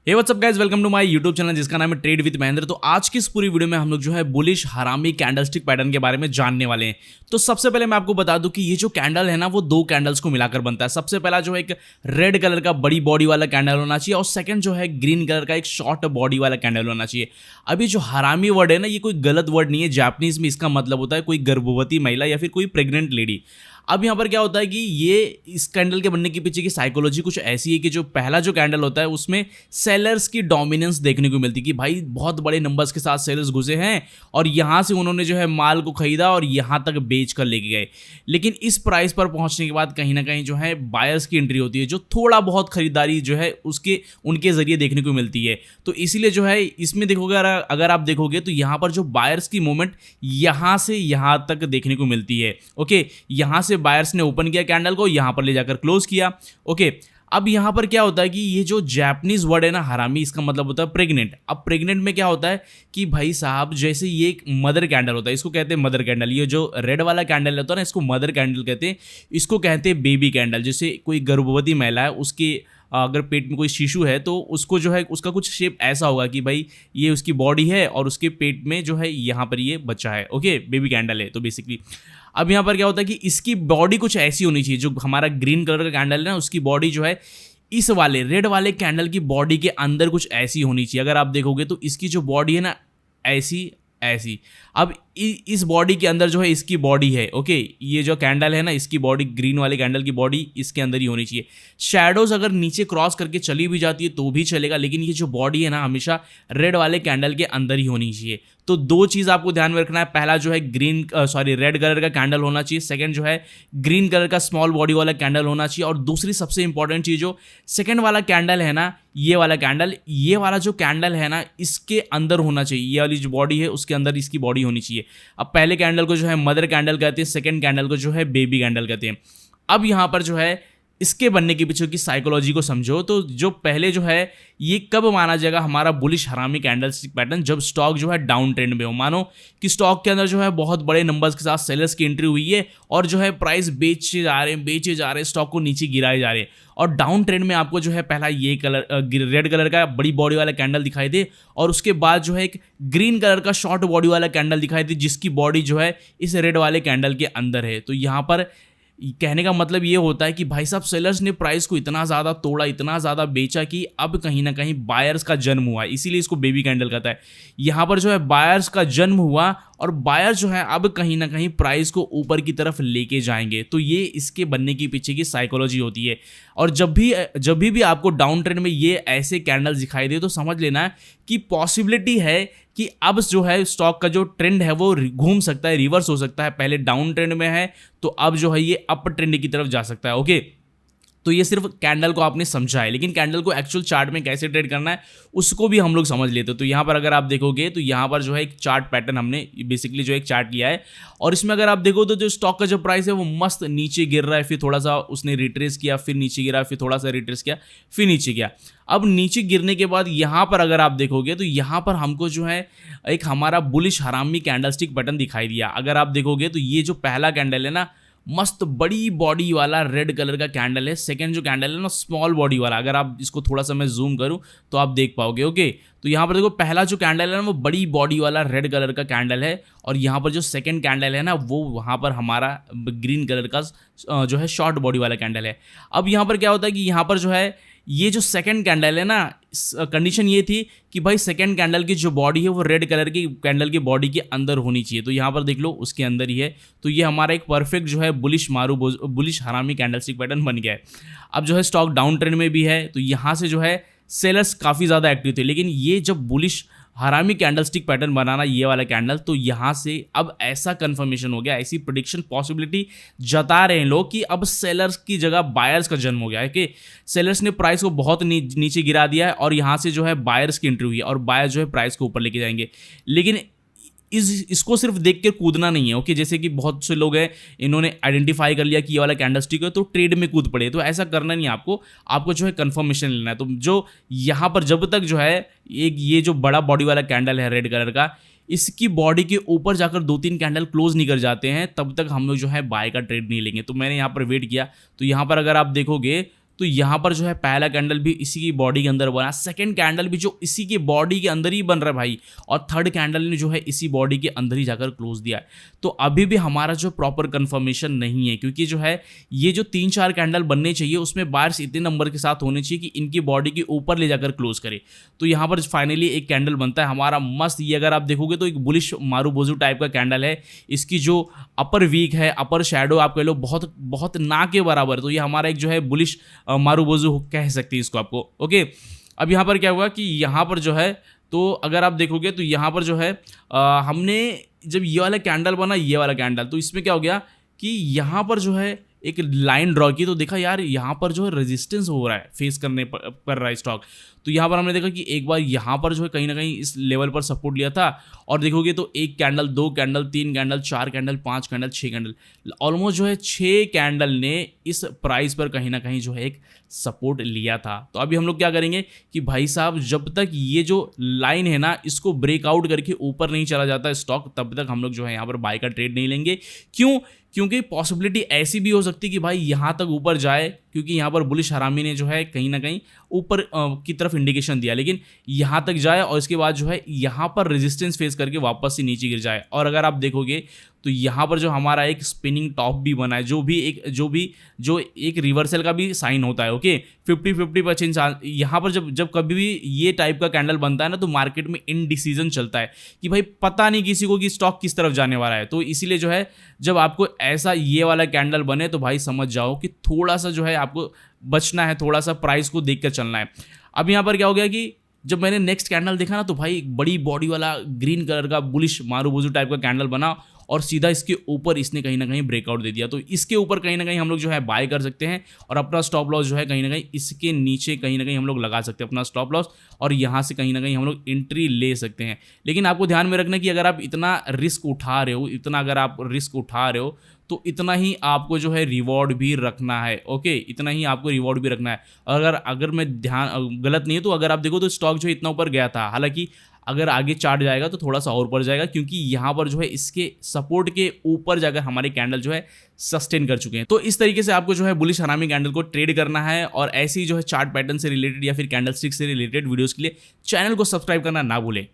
Hey what's up guys, welcome to my YouTube channel जिसका नाम है ट्रेड विद महेंद्र। तो आज की इस पूरी वीडियो में हम लोग जो है बुलिश हरामी कैंडलस्टिक पैटर्न के बारे में जानने वाले हैं। तो सबसे पहले मैं आपको बता दूं कि ये जो कैंडल है ना वो दो कैंडल्स को मिलाकर बनता है। सबसे पहला जो है एक रेड कलर का बड़ी बॉडी वाला कैंडल होना चाहिए और सेकंड जो है ग्रीन कलर का एक शॉर्ट बॉडी वाला कैंडल होना चाहिए। अभी जो हरामी वर्ड है ना, ये कोई गलत वर्ड नहीं है। जापानीज में इसका मतलब होता है कोई गर्भवती महिला या फिर कोई प्रेग्नेंट लेडी। अब यहाँ पर क्या होता है कि ये इस कैंडल के बनने के पीछे की साइकोलॉजी कुछ ऐसी है कि जो पहला जो कैंडल होता है उसमें सेलर्स की डोमिनेंस देखने को मिलती है कि भाई बहुत बड़े नंबर्स के साथ सेलर्स घुसे हैं और यहाँ से उन्होंने जो है माल को खरीदा और यहाँ तक बेच कर लेके गए। लेकिन इस प्राइस पर पहुँचने के बाद कहीं ना कहीं जो है बायर्स की एंट्री होती है, जो थोड़ा बहुत खरीदारी जो है उसके उनके जरिए देखने को मिलती है। तो इसीलिए जो है इसमें देखोगे, अगर आप देखोगे तो यहाँ पर जो बायर्स की मूवमेंट यहाँ से यहाँ तक देखने को मिलती है। ओके, यहाँ से बायर्स ने ओपन किया कैंडल को, यहां पर ले जाकर क्लोज किया। ओके, अब यहां पर क्या होता है कि ये जो जापानीज वर्ड है ना हरामी, इसका मतलब होता है प्रेग्नेंट। अब प्रेग्नेंट में क्या होता है कि भाई साहब जैसे ये एक मदर कैंडल होता है, इसको कहते हैं मदर कैंडल। ये जो रेड वाला कैंडल होता है ना, इसको मदर कैंडल कहते हैं। इसको कहते हैं बेबी कैंडल। जैसे कोई गर्भवती महिला है, उसके अगर पेट में कोई शिशु है तो उसको जो है उसका कुछ शेप ऐसा होगा कि भाई ये उसकी बॉडी है और उसके पेट में जो है यहाँ पर ये बच्चा है। ओके, बेबी कैंडल है तो बेसिकली। अब यहाँ पर क्या होता है कि इसकी बॉडी कुछ ऐसी होनी चाहिए। जो हमारा ग्रीन कलर का कैंडल है ना, उसकी बॉडी जो है इस वाले रेड वाले कैंडल की बॉडी के अंदर कुछ ऐसी होनी चाहिए। अगर आप देखोगे तो इसकी जो बॉडी है ना ऐसी ऐसी। अब इस बॉडी के अंदर जो है इसकी बॉडी है। ओके, ये जो कैंडल है ना, इसकी बॉडी ग्रीन वाले कैंडल की बॉडी इसके अंदर ही होनी चाहिए। शैडोज अगर नीचे क्रॉस करके चली भी जाती है तो भी चलेगा, लेकिन ये जो बॉडी है ना हमेशा रेड वाले कैंडल के अंदर ही होनी चाहिए। तो दो चीज़ आपको ध्यान में रखना है। पहला जो है रेड कलर का कैंडल होना चाहिए। सेकंड जो है ग्रीन कलर का स्मॉल बॉडी वाला कैंडल होना चाहिए। और दूसरी सबसे इंपॉर्टेंट चीज़, जो सेकंड वाला कैंडल है ना, ये वाला कैंडल, ये वाला जो कैंडल है ना इसके अंदर होना चाहिए। ये वाली जो बॉडी है उसके अंदर इसकी बॉडी होनी चाहिए। अब पहले कैंडल को जो है मदर कैंडल कहते हैं, सेकंड कैंडल को जो है बेबी कैंडल कहते हैं। अब यहाँ पर जो है इसके बनने के पीछे की साइकोलॉजी को समझो। तो जो पहले जो है ये कब माना जाएगा हमारा बुलिश हरामी कैंडलस्टिक पैटर्न, जब स्टॉक जो है डाउन ट्रेंड में हो। मानो कि स्टॉक के अंदर जो है बहुत बड़े नंबर्स के साथ सेलर्स की एंट्री हुई है और जो है प्राइस बेचे जा रहे हैं, स्टॉक को नीचे गिराए जा रहे हैं। और डाउन ट्रेंड में आपको जो है पहला ये कलर रेड कलर का बड़ी बॉडी वाला कैंडल दिखाई दे और उसके बाद जो है एक ग्रीन कलर का शॉर्ट बॉडी वाला कैंडल दिखाई दे, जिसकी बॉडी जो है इस रेड वाले कैंडल के अंदर है। तो यहाँ पर कहने का मतलब ये होता है कि भाई साहब सेलर्स ने प्राइस को इतना ज़्यादा तोड़ा, इतना ज़्यादा बेचा कि अब कहीं ना कहीं बायर्स का जन्म हुआ। इसीलिए इसको बेबी कैंडल कहता है। यहाँ पर जो है बायर्स का जन्म हुआ और बायर जो है अब कहीं ना कहीं प्राइस को ऊपर की तरफ लेके जाएंगे। तो ये इसके बनने के पीछे की साइकोलॉजी होती है। और जब भी आपको डाउन ट्रेंड में ये ऐसे कैंडल्स दिखाई दे तो समझ लेना कि पॉसिबिलिटी है कि अब जो है स्टॉक का जो ट्रेंड है वो घूम सकता है, रिवर्स हो सकता है। पहले डाउन ट्रेंड में है तो अब जो है ये अप ट्रेंड की तरफ जा सकता है। ओके, तो ये सिर्फ कैंडल को आपने समझा है, लेकिन कैंडल को एक्चुअल चार्ट में कैसे ट्रेड करना है उसको भी हम लोग समझ लेते हैं। तो यहाँ पर अगर आप देखोगे तो यहाँ पर जो है एक चार्ट पैटर्न हमने बेसिकली जो एक चार्ट लिया है और इसमें अगर आप देखो तो जो स्टॉक का जो प्राइस है वो मस्त नीचे गिर रहा है, फिर थोड़ा सा उसने रिट्रेस किया, फिर नीचे गिरा, फिर थोड़ा सा रिट्रेस किया, फिर नीचे गया। अब नीचे गिरने के बाद यहाँ पर अगर आप देखोगे तो यहाँ पर हमको जो है एक हमारा बुलिश हरामी कैंडलस्टिक पैटर्न दिखाई दिया। अगर आप देखोगे तो ये जो पहला कैंडल है ना मस्त बड़ी बॉडी वाला रेड कलर का कैंडल है। सेकंड जो कैंडल है ना स्मॉल बॉडी वाला, अगर आप इसको थोड़ा सा मैं जूम करूं तो आप देख पाओगे। ओके, तो यहाँ पर देखो पहला जो कैंडल है ना वो बड़ी बॉडी वाला रेड कलर का कैंडल है और यहाँ पर जो सेकंड कैंडल है ना वो वहाँ पर हमारा ग्रीन कलर का जो है शॉर्ट बॉडी वाला कैंडल है। अब यहाँ पर क्या होता है कि यहाँ पर जो है ये जो सेकंड कैंडल है ना, कंडीशन ये थी कि भाई सेकंड कैंडल की जो बॉडी है वो रेड कलर की कैंडल की बॉडी के अंदर होनी चाहिए। तो यहाँ पर देख लो उसके अंदर ही है। तो ये हमारा एक परफेक्ट जो है बुलिश हरामी कैंडलस्टिक पैटर्न बन गया है। अब जो है स्टॉक डाउन ट्रेंड में भी है तो यहाँ से जो है सेलर्स काफ़ी ज़्यादा एक्टिव थे। लेकिन ये जब बुलिश हरामी कैंडलस्टिक पैटर्न बनाना ये वाला कैंडल, तो यहाँ से अब ऐसा कंफर्मेशन हो गया, ऐसी प्रेडिक्शन पॉसिबिलिटी जता रहे हैं लोग कि अब सेलर्स की जगह बायर्स का जन्म हो गया है कि सेलर्स ने प्राइस को बहुत नीचे गिरा दिया है और यहाँ से जो है बायर्स की एंट्री हुई है और बायर जो है प्राइस को ऊपर लेके जाएंगे। लेकिन इसको सिर्फ देख के कूदना नहीं है। ओके, जैसे कि बहुत से लोग हैं इन्होंने आइडेंटिफाई कर लिया कि ये वाला कैंडलस्टिक है तो ट्रेड में कूद पड़े, तो ऐसा करना नहीं है। आपको जो है कंफर्मेशन लेना है। तो जो यहाँ पर जब तक जो है एक ये जो बड़ा बॉडी वाला कैंडल है रेड कलर का, इसकी बॉडी के ऊपर जाकर 2-3 कैंडल क्लोज नहीं कर जाते हैं तब तक हम लोग जो है बाय का ट्रेड नहीं लेंगे। तो मैंने यहाँ पर वेट किया। तो यहाँ पर अगर आप देखोगे तो यहाँ पर जो है पहला कैंडल भी इसी की बॉडी के अंदर बना, सेकंड कैंडल भी जो इसी की बॉडी के अंदर ही बन रहा है भाई, और थर्ड कैंडल ने जो है इसी बॉडी के अंदर ही जाकर क्लोज दिया है। तो अभी भी हमारा जो प्रॉपर कंफर्मेशन नहीं है, क्योंकि जो है ये जो 3-4 कैंडल बनने चाहिए उसमें बायर्स इतने नंबर के साथ होने चाहिए कि इनकी बॉडी के ऊपर ले जाकर क्लोज करे। तो यहाँ पर फाइनली एक कैंडल बनता है हमारा मस्त। ये अगर आप देखोगे तो एक बुलिश मारूबोजू टाइप का कैंडल है। इसकी जो अपर वीक है, अपर शैडो आप कह लो बहुत बहुत ना के बराबर, तो ये हमारा एक जो है बुलिश मारूबोजू कह सकते हैं इसको आपको। ओके, अब यहाँ पर क्या हुआ कि यहाँ पर जो है, तो अगर आप देखोगे तो यहाँ पर जो है हमने जब ये वाला कैंडल बना, ये वाला कैंडल, तो इसमें क्या हो गया कि यहाँ पर जो है एक लाइन ड्रॉ की, तो देखा यार यहाँ पर जो है रेजिस्टेंस हो रहा है, फेस कर रहा है स्टॉक। तो यहाँ पर हमने देखा कि एक बार यहाँ पर जो है कहीं ना कहीं इस लेवल पर सपोर्ट लिया था, और देखोगे तो एक candle, 2 candle, 3 candle, 4 candle, 5 candle, 6 candle, almost जो है 6 कैंडल ने इस प्राइस पर कहीं ना कहीं जो है एक सपोर्ट लिया था। तो अभी हम लोग क्या करेंगे कि भाई साहब जब तक ये जो लाइन है ना इसको ब्रेकआउट करके ऊपर नहीं चला जाता स्टॉक, तब तक हम लोग जो है यहाँ पर बाय का ट्रेड नहीं लेंगे। क्यों? क्योंकि पॉसिबिलिटी ऐसी भी हो सकती है कि भाई यहाँ तक ऊपर जाए, क्योंकि यहाँ पर बुलिश हरामी ने जो है कहीं ना कहीं ऊपर की तरफ इंडिकेशन दिया, लेकिन यहाँ तक जाए और इसके बाद जो है यहाँ पर रेजिस्टेंस फेस करके वापस से नीचे गिर जाए। और अगर आप देखोगे तो यहाँ पर जो हमारा एक स्पिनिंग टॉप भी बना है, जो एक रिवर्सल का भी साइन होता है। ओके, 50-50% यहाँ पर जब कभी भी ये टाइप का कैंडल बनता है ना, तो मार्केट में इनडिसीजन चलता है कि भाई पता नहीं किसी को कि स्टॉक किस तरफ जाने वाला है। तो इसीलिए जो है जब आपको ऐसा ये वाला कैंडल बने तो भाई समझ जाओ कि थोड़ा सा जो है आपको बचना है, थोड़ा सा प्राइस को देख कर चलना है। अब यहाँ पर क्या हो गया कि जब मैंने नेक्स्ट कैंडल देखा ना, तो भाई एक बड़ी बॉडी वाला ग्रीन कलर का बुलिश मारूबोजू टाइप का कैंडल बना, और सीधा इसके ऊपर इसने कहीं ना कहीं ब्रेकआउट दे दिया। तो इसके ऊपर कहीं ना कहीं हम लोग जो है बाय कर सकते हैं, और अपना स्टॉप लॉस जो है कहीं ना कहीं इसके नीचे कहीं ना कहीं हम लोग लगा सकते हैं अपना स्टॉप लॉस, और यहाँ से कहीं ना कहीं हम लोग एंट्री ले सकते हैं। लेकिन आपको ध्यान में रखना कि अगर आप इतना रिस्क उठा रहे हो, तो इतना ही आपको जो है रिवॉर्ड भी रखना है। ओके, इतना ही आपको रिवॉर्ड भी रखना है। अगर मैं ध्यान गलत नहीं है तो अगर आप देखो तो स्टॉक जो इतना ऊपर गया था, हालांकि अगर आगे चार्ट जाएगा तो थोड़ा सा और ऊपर जाएगा, क्योंकि यहाँ पर जो है इसके सपोर्ट के ऊपर जाकर हमारे कैंडल जो है सस्टेन कर चुके हैं। तो इस तरीके से आपको जो है बुलिश हरामी कैंडल को ट्रेड करना है, और ऐसे ही जो है चार्ट पैटर्न से रिलेटेड या फिर कैंडल स्टिक से रिलेटेड वीडियोस के लिए चैनल को सब्सक्राइब करना ना भूलें।